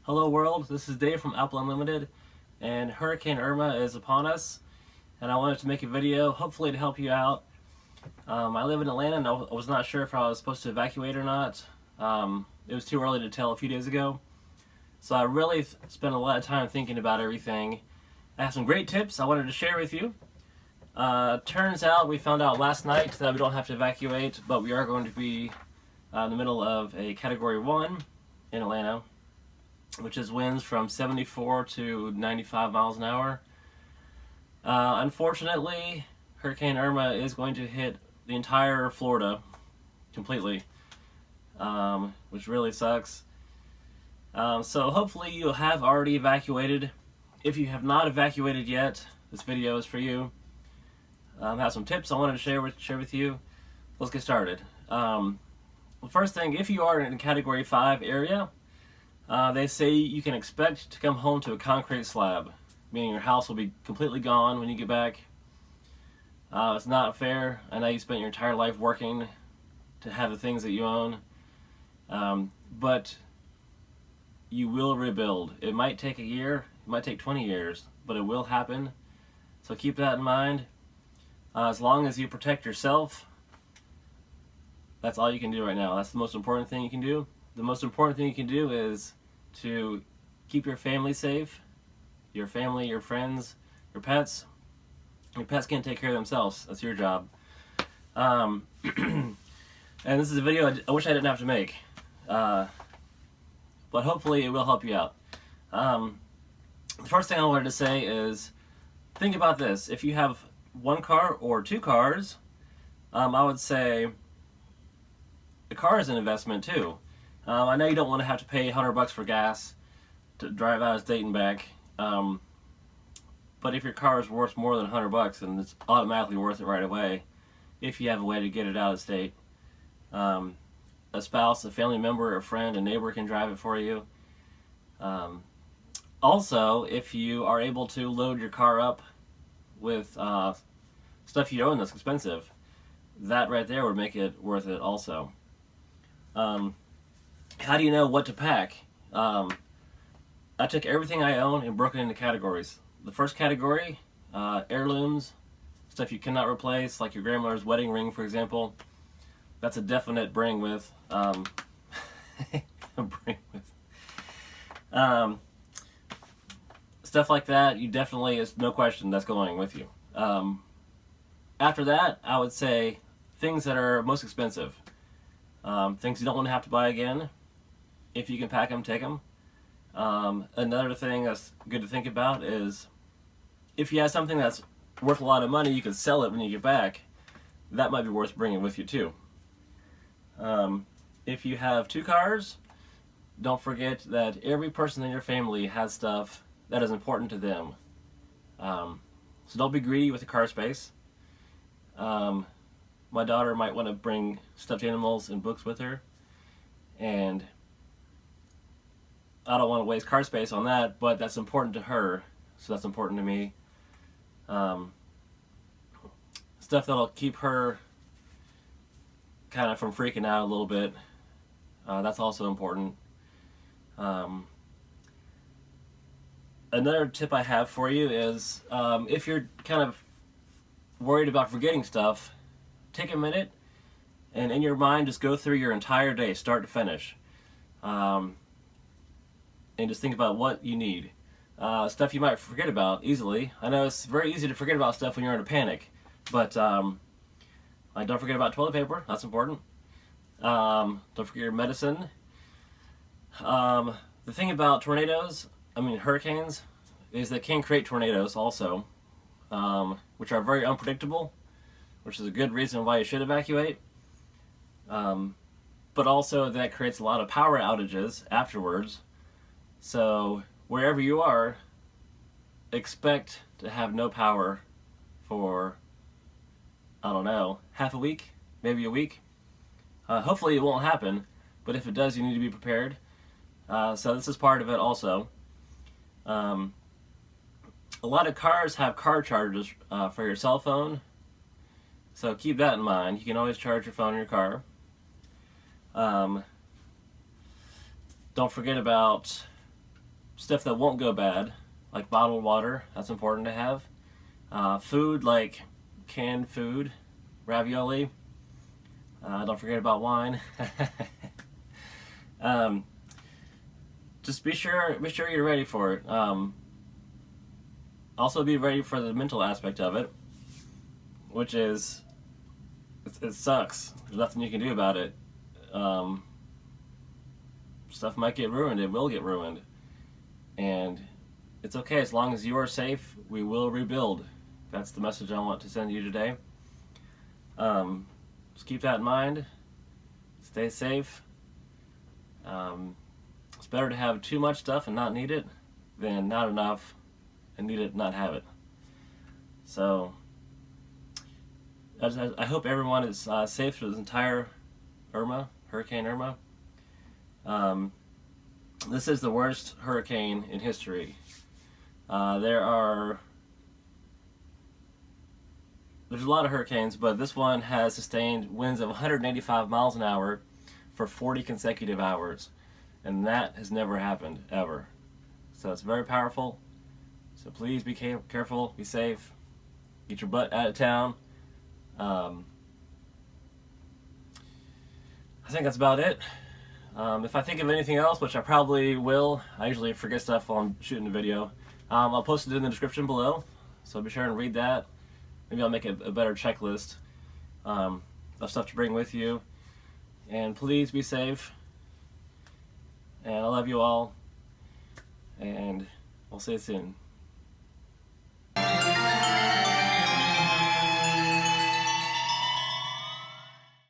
Hello world, this is Dave from Apple Unlimited, and Hurricane Irma is upon us, and I wanted to make a video, hopefully to help you out. I live in Atlanta, and I was not sure if I was supposed to evacuate or not. It was too early to tell a few days ago, so I really spent a lot of time thinking about everything. I have some great tips I wanted to share with you. Turns out we found out last night that we don't have to evacuate, but we are going to be in the middle of a Category 1 in Atlanta, which is winds from 74 to 95 miles an hour. Unfortunately, Hurricane Irma is going to hit the entire Florida completely, which really sucks. So hopefully you have already evacuated. If you have not evacuated yet, this video is for you. I have some tips I wanted to share with you. Let's get started. Well, first thing, if you are in a Category 5 area, they say you can expect to come home to a concrete slab, meaning your house will be completely gone when you get back. It's not fair. I know you spent your entire life working to have the things that you own, but you will rebuild. It might take a year, it might take 20 years, but it will happen. So keep that in mind. As long as you protect yourself, that's all you can do right now. That's the most important thing you can do. The most important thing you can do is to keep your family safe, your family, your friends, your pets. Your pets can't take care of themselves. That's your job. And this is a video I wish I didn't have to make, but hopefully it will help you out. The first thing I wanted to say is, think about this. If you have one car or two cars, I would say a car is an investment too. I know you don't want to have to pay $100 for gas to drive out of state and back, but if your car is worth more than $100, then it's automatically worth it right away if you have a way to get it out of state. A spouse, a family member, a friend, a neighbor can drive it for you. Also, if you are able to load your car up with stuff you own that's expensive, that right there would make it worth it also. How do you know what to pack? I took everything I own and broke it into categories. The first category, heirlooms, stuff you cannot replace, like your grandmother's wedding ring, for example. That's a definite bring with. Bring with. Stuff like that, you definitely, is no question, that's going with you. After that, I would say things that are most expensive. Things you don't want to have to buy again. If you can pack them, take them. Another thing that's good to think about is, if you have something that's worth a lot of money, you can sell it when you get back. That might be worth bringing with you too. If you have two cars, don't forget that every person in your family has stuff that is important to them. So don't be greedy with the car space. My daughter might want to bring stuffed animals and books with her, and I don't want to waste car space on that, but that's important to her, so that's important to me. Stuff that'll keep her kind of from freaking out a little bit, that's also important. Another tip I have for you is, if you're kind of worried about forgetting stuff, take a minute and in your mind just go through your entire day, start to finish, and just think about what you need. Stuff you might forget about easily. I know it's very easy to forget about stuff when you're in a panic, but like, don't forget about toilet paper. That's important. Don't forget your medicine. The thing about hurricanes, is they can create tornadoes also, which are very unpredictable, which is a good reason why you should evacuate. But also that creates a lot of power outages afterwards. So wherever you are, expect to have no power for, I don't know, half a week, maybe a week. Hopefully it won't happen, but if it does, you need to be prepared. So this is part of it also. A lot of cars have car chargers for your cell phone, so keep that in mind. You can always charge your phone in your car. Don't forget about stuff that won't go bad, like bottled water. That's important to have. Food like canned food, ravioli. Don't forget about wine. Just be sure you're ready for it. Also be ready for the mental aspect of it, which is it sucks. There's nothing you can do about it. Stuff might get ruined. It will get ruined, and it's okay as long as you are safe. We will rebuild. That's the message I want to send you today. Just keep that in mind. Stay safe. It's better to have too much stuff and not need it than not enough and need it and not have it. So I hope everyone is safe through this entire Hurricane Irma. This is the worst hurricane in history. There's a lot of hurricanes, but this one has sustained winds of 185 miles an hour for 40 consecutive hours. And that has never happened, ever. So it's very powerful. So please be careful, be safe, get your butt out of town. I think that's about it. If I think of anything else, which I probably will, I usually forget stuff while I'm shooting the video, I'll post it in the description below, so be sure and read that. Maybe I'll make a better checklist of stuff to bring with you. And please be safe. And I love you all. And we'll see you soon.